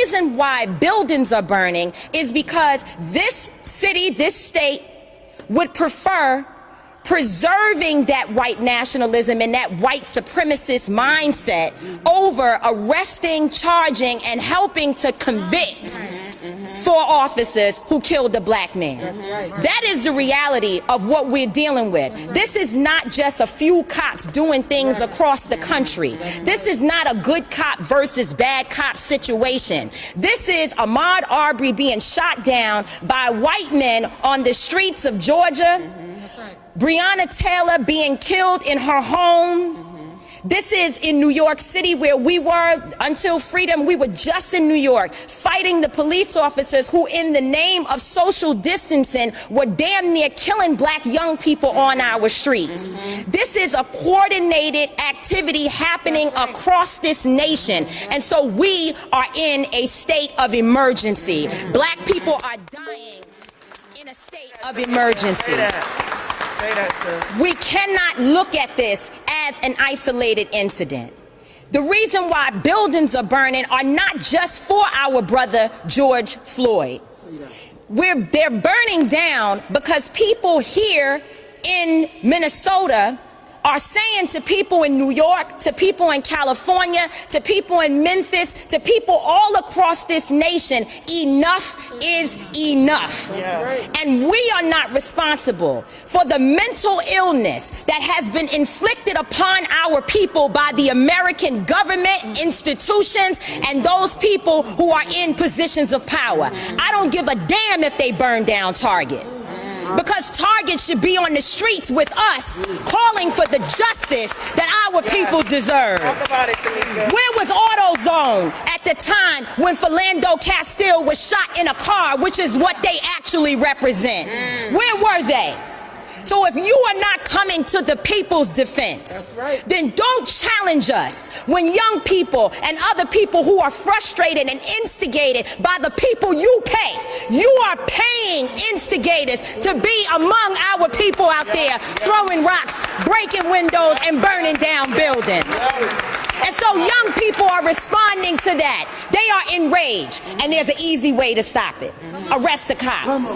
reason why buildings are burning is because this city, this state, would prefer preserving that white nationalism and that white supremacist mindset over arresting, charging, and helping to convict 4 officers who killed a black man. That is the reality of what we're dealing with. This is not just a few cops doing things across the country. This is not a good cop versus bad cop situation. This is Ahmaud Arbery being shot down by white men on the streets of Georgia. Breonna Taylor being killed in her home. This is in New York City, where we were until freedom. We were just in New York fighting the police officers who, in the name of social distancing, were damn near killing black young people on our streets. This is a coordinated activity happening across this nation. And so we are in a state of emergency. Black people are dying in a state of emergency. We cannot look at this as an isolated incident. The reason why buildings are burning are not just for our brother George Floyd. They're burning down because people here in Minnesota are saying to people in New York, to people in California, to people in Memphis, to people all across this nation, enough is enough. And we are not responsible for the mental illness that has been inflicted upon our people by the American government, institutions, and those people who are in positions of power. I don't give a damn if they burn down Target, because Target should be on the streets with us, calling for the justice that our people deserve. Talk about it, Tamika. Where was AutoZone at the time when Philando Castile was shot in a car, which is what they actually represent? Where were they? So if you are not coming to the people's defense, then don't challenge us when young people and other people who are frustrated and instigated by the people you pay. You are paying instigators to be among our people out there throwing rocks, breaking windows, and burning down buildings. And so young people are responding to that. They are enraged, and there's an easy way to stop it. Arrest the cops.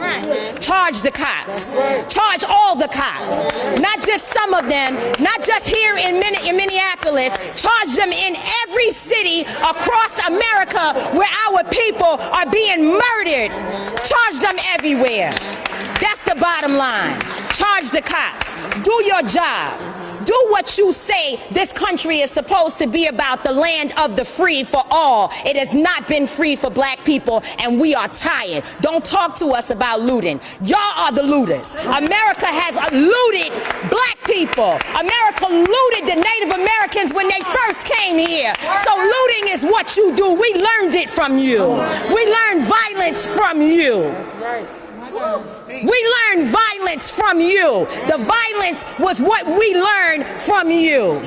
Charge the cops. Charge all the cops. Not just some of them, not just here in Minneapolis. Charge them in every city across America where our people are being murdered. Charge them everywhere. That's the bottom line. Charge the cops. Do your job. Do what you say this country is supposed to be about, the land of the free for all. It has not been free for black people, and we are tired. Don't talk to us about looting. Y'all are the looters. America has looted black people. America looted the Native Americans when they first came here. So looting is what you do. We learned it from you. We learned violence from you. We learned violence from you. The violence was what we learned from you.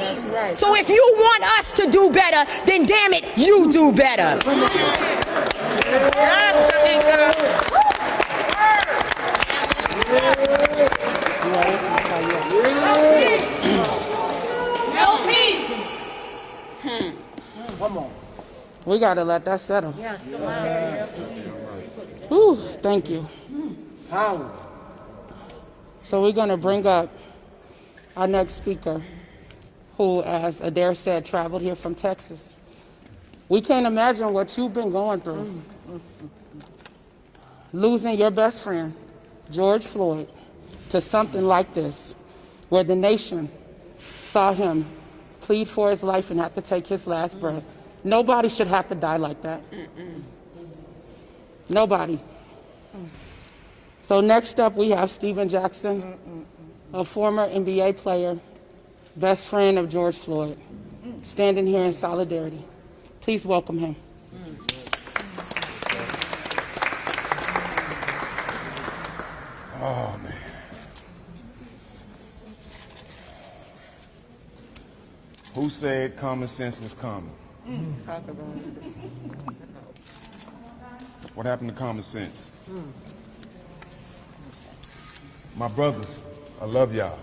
So if you want us to do better, then damn it, you do better. Come on. We gotta let that settle. Yes. Ooh, thank you. So we're going to bring up our next speaker, who, as Adair said, traveled here from Texas. We can't imagine what you've been going through. Losing your best friend, George Floyd, to something like this, where the nation saw him plead for his life and have to take his last breath. Nobody should have to die like that. Nobody. So next up, we have Stephen Jackson, a former NBA player, best friend of George Floyd, standing here in solidarity. Please welcome him. Oh, man. Who said common sense was common? Talk about it. What happened to common sense? My brothers, I love y'all.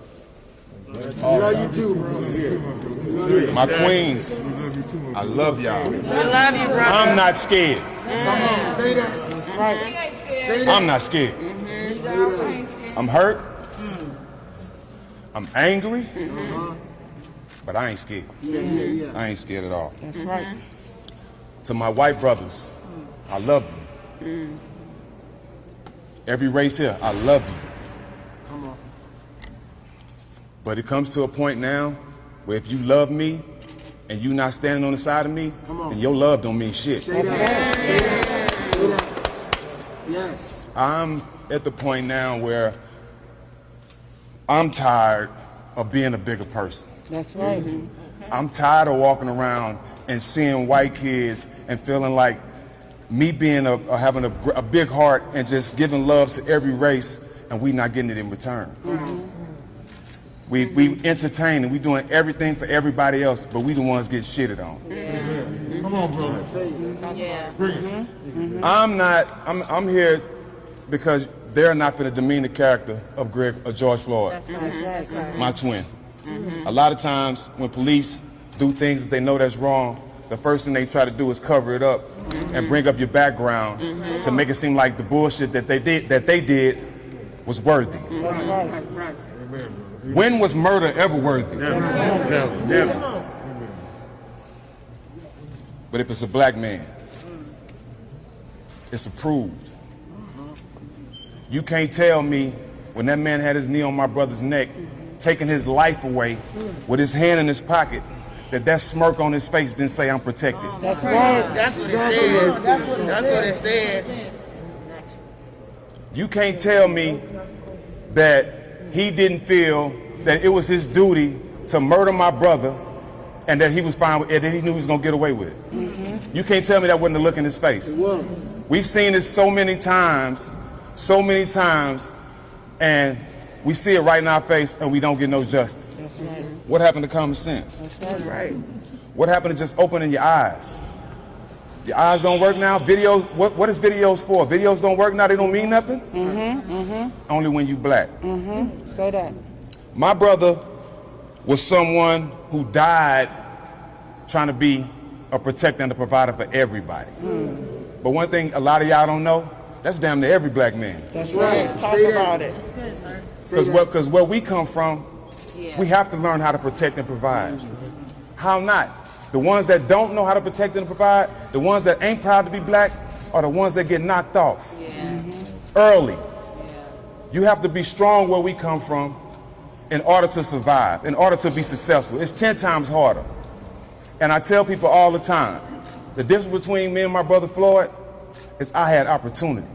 Love you too, bro. My queens, I love y'all. We love you, brother. I'm not scared. Say that. That's right. Say that. I'm not scared. I'm hurt. I'm angry. But I ain't scared. Yeah. I ain't scared at all. That's right. To my white brothers, I love you. Every race here, I love you. Come on. But it comes to a point now where if you love me and you not standing on the side of me, then your love don't mean shit. Say that. Say that. Say that. Yes. I'm at the point now where I'm tired of being a bigger person. That's right. I'm tired of walking around and seeing white kids and feeling like me being having a big heart and just giving love to every race and we not getting it in return. We entertain and we doing everything for everybody else, but we the ones get shitted on. Come on, brother. Yeah. I'm here because they're not going to demean the character of George Floyd, That's right. my twin. A lot of times when police do things that they know that's wrong, the first thing they try to do is cover it up and bring up your background to make it seem like the bullshit that they did was worthy. Right. When was murder ever worthy? Never. But if it's a black man, it's approved. You can't tell me when that man had his knee on my brother's neck, taking his life away with his hand in his pocket, that smirk on his face didn't say I'm protected. That's right. That's what it says. That's what it says. You can't tell me that he didn't feel that it was his duty to murder my brother and that he was fine with it, that he knew he was going to get away with it. You can't tell me that wasn't a look in his face. We've seen this so many times, and we see it right in our face and we don't get no justice. That's right. What happened to common sense? That's right. What happened to just opening your eyes? Your eyes don't work now? Videos, what is videos for? Videos don't work now, they don't mean nothing? Only when you black. Say that. My brother was someone who died trying to be a protector and a provider for everybody. But one thing a lot of y'all don't know, that's damn near every black man. That's right. Talk Say that. about it. Because where we come from, we have to learn how to protect and provide. How not? The ones that don't know how to protect and provide, the ones that ain't proud to be black, are the ones that get knocked off early. You have to be strong where we come from in order to survive, in order to be successful. It's 10 times harder. And I tell people all the time, the difference between me and my brother Floyd is I had opportunity.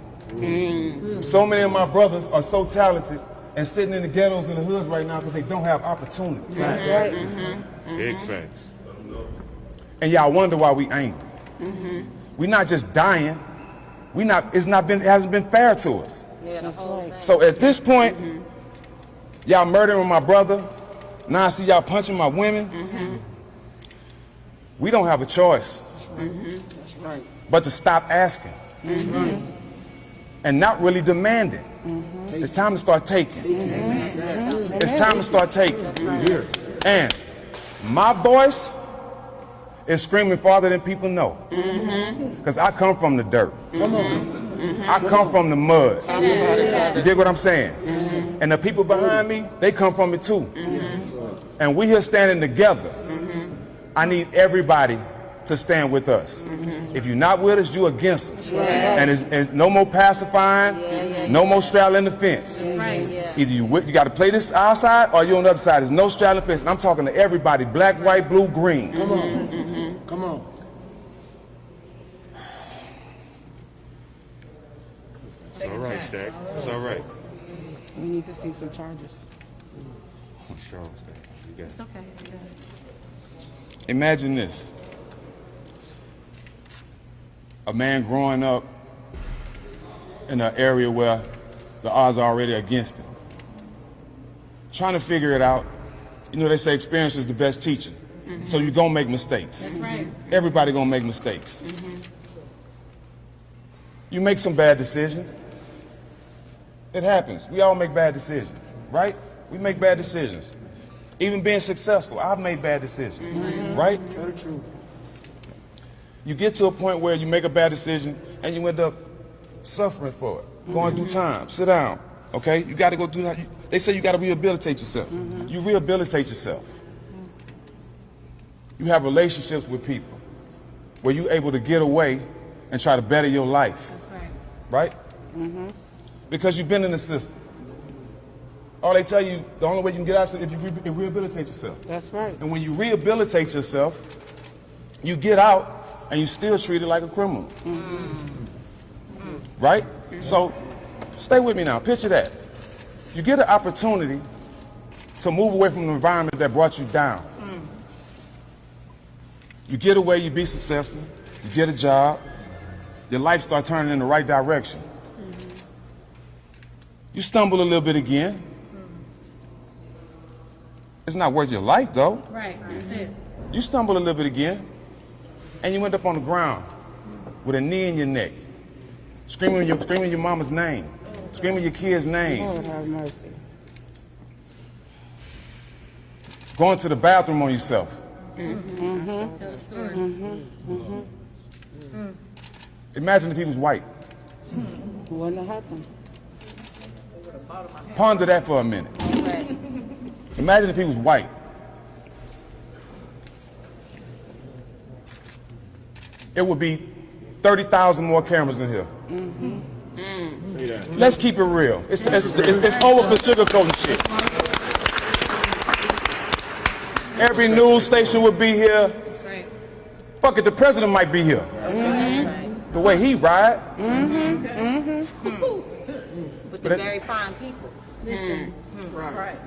So many of my brothers are so talented and sitting in the ghettos and the hoods right now because they don't have opportunity. That's right. Big facts. And y'all wonder why we angry. We're not just dying. It hasn't been fair to us. That's right. So at this point, y'all murdering my brother. Now I see y'all punching my women. We don't have a choice but to stop asking and not really demanding. It's time to start taking. It's time to start taking. And my voice is screaming farther than people know. Because I come from the dirt. I come from the mud. You dig what I'm saying? And the people behind me, they come from it too. And we here standing together. I need everybody to stand with us. If you're not with us, you're against us. And it's no more pacifying, no more straddling the fence. Either you got to play this our side or you're on the other side. There's no straddling the fence. And I'm talking to everybody, black, white, blue, green. Come on. It's all right, Stack. It's all right. We need to see some charges. Charles, you got it. Okay. Imagine this. A man growing up in an area where the odds are already against him. Trying to figure it out. You know, they say experience is the best teacher. So you're going to make mistakes. That's right. Everybody going to make mistakes. You make some bad decisions. It happens. We all make bad decisions, right? We make bad decisions. Even being successful, I've made bad decisions, right? Tell the truth. You get to a point where you make a bad decision and you end up suffering for it, going through time. Sit down, okay? You got to go through that. They say you got to rehabilitate yourself. You rehabilitate yourself. You have relationships with people where you're able to get away and try to better your life. That's right. Right? Because you've been in the system. All they tell you, the only way you can get out is if you rehabilitate yourself. That's right. And when you rehabilitate yourself, you get out and you still treated like a criminal. Right? So stay with me now. Picture that. You get an opportunity to move away from the environment that brought you down. You get away, you be successful, you get a job, your life starts turning in the right direction. You stumble a little bit again. It's not worth your life though. Right. That's it. You stumble a little bit again, and you end up on the ground with a knee in your neck, screaming your mama's name, screaming your kid's name, Lord have mercy. going to the bathroom on yourself. Tell the story. Imagine if he was white. Wouldn't have happened. Ponder that for a minute. Right. Imagine if he was white. It would be 30,000 more cameras in here. Let's keep it real. It's over for sugarcoating shit. Every news station would be here. That's right. Fuck it, the president might be here. The way he ride. With the very fine people. Listen. Right.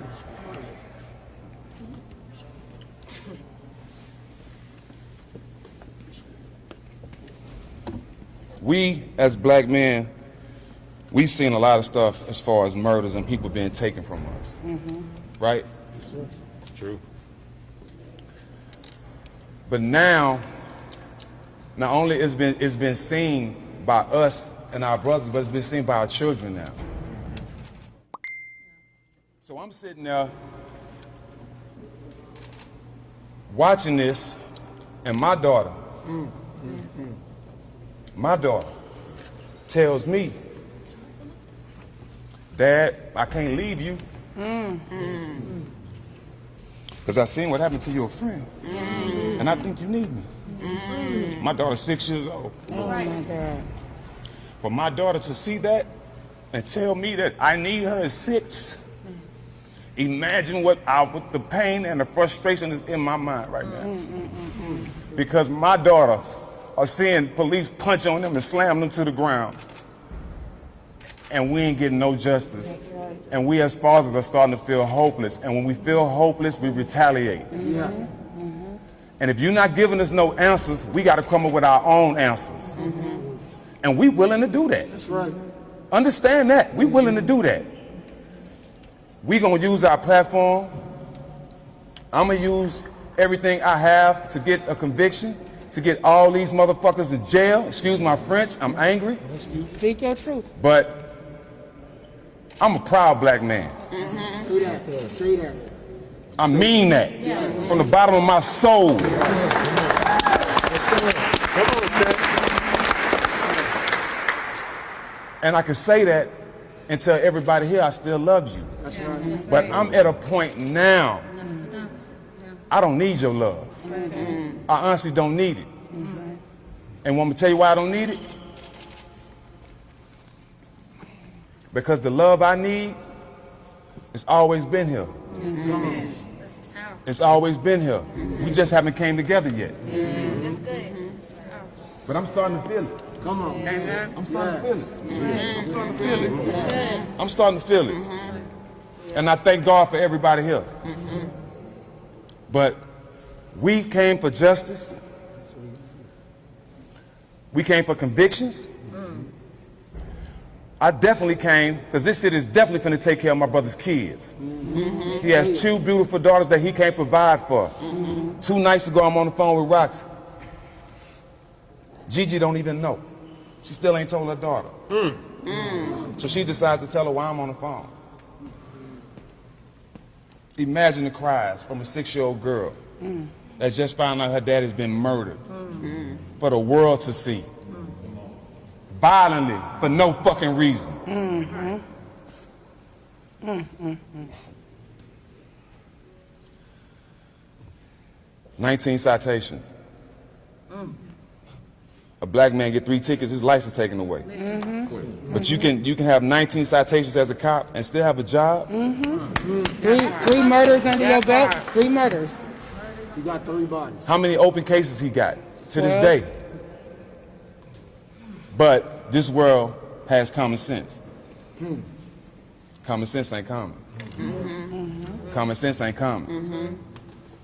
We, as black men, we've seen a lot of stuff as far as murders and people being taken from us. Right? True. But now, not only it's been seen by us and our brothers, but it's been seen by our children now. So I'm sitting there watching this, and my daughter tells me, Dad, I can't leave you. Because I seen what happened to your friend. And I think you need me. My daughter's 6 years old. Oh my God. For my daughter to see that and tell me that I need her at 6, imagine what the pain and the frustration is in my mind right now. Because my daughters are seeing police punch on them and slam them to the ground. And we ain't getting no justice. That's right. And we as fathers are starting to feel hopeless. And when we feel hopeless, we retaliate. And if you're not giving us no answers, we got to come up with our own answers. And we willing to do that. That's right. Understand that. We willing to do that. We gonna use our platform. I'm gonna use everything I have to get a conviction, to get all these motherfuckers in jail. Excuse my French, I'm angry. Speak your truth. But I'm a proud black man. Say that. Say that. I mean that from the bottom of my soul. And I can say that and tell everybody here I still love you. That's right. But I'm at a point now, I don't need your love. I honestly don't need it. And want me to tell you why I don't need it? Because the love I need has always been here. It's always been here. We just haven't came together yet. That's good. But I'm starting to feel it. Come on. Amen. I'm starting to feel it. I'm starting to feel it. I'm starting to feel it. And I thank God for everybody here. But we came for justice. We came for convictions. I definitely came because this city is definitely going to take care of my brother's kids. He has 2 beautiful daughters that he can't provide for. 2 nights ago, I'm on the phone with Roxy. Gigi don't even know. She still ain't told her daughter. So she decides to tell her why I'm on the phone. Imagine the cries from a 6-year-old girl that just found out her dad has been murdered for the world to see. Violently, for no fucking reason. 19 citations. A black man get 3 tickets, his license taken away. But you can have 19 citations as a cop and still have a job. 3 murders under your belt. 3 murders. You got 3 bodies. How many open cases he got to this day? But this world has common sense. Common sense ain't common. Common sense ain't common.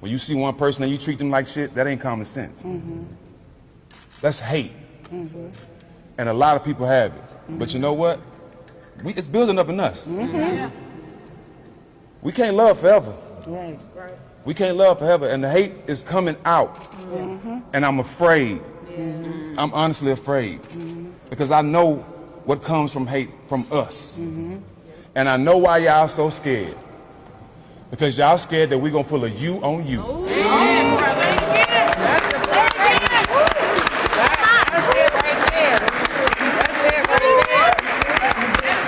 When you see one person and you treat them like shit, that ain't common sense. That's hate. And a lot of people have it. But you know what? It's building up in us. We can't love forever. Right. We can't love forever. And the hate is coming out. And I'm afraid. I'm honestly afraid. Because I know what comes from hate from us. And I know why y'all so scared. Because y'all scared that we're going to pull a you on you.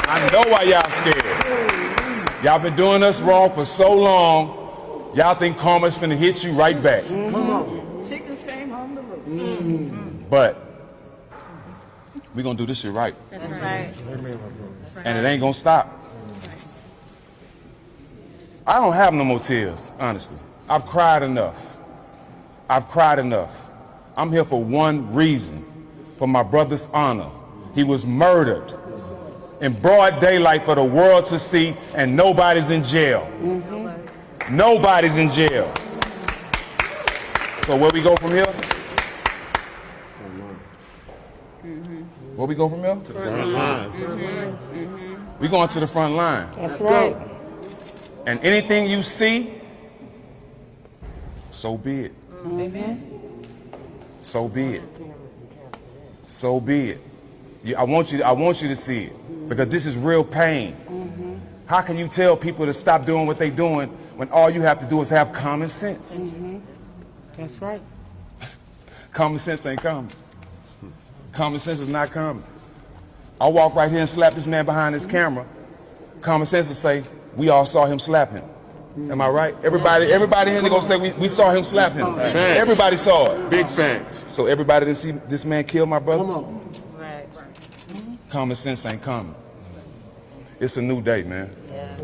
I know why y'all scared. Y'all been doing us wrong for so long, y'all think karma's finna hit you right back. Chickens came home to roost. But we're going to do this shit right. That's right. And it ain't going to stop. I don't have no more tears, honestly. I've cried enough. I've cried enough. I'm here for one reason, for my brother's honor. He was murdered in broad daylight for the world to see, and nobody's in jail. Nobody's in jail. So where we go from here? Where we go from here? To the front line. We going to the front line. That's right. And anything you see, so be it. So be it. So be it. I want you to see it, because this is real pain. How can you tell people to stop doing what they're doing when all you have to do is have common sense? That's right. Common sense ain't common. Common sense is not common. I walk right here and slap this man behind this camera. Common sense will say, we all saw him slap him. Am I right? Everybody here they gonna say we saw him slap him. Facts. Everybody saw it. Big facts. So everybody didn't see this man kill my brother? Come on. Right. Common sense ain't common. It's a new day, man. Yeah.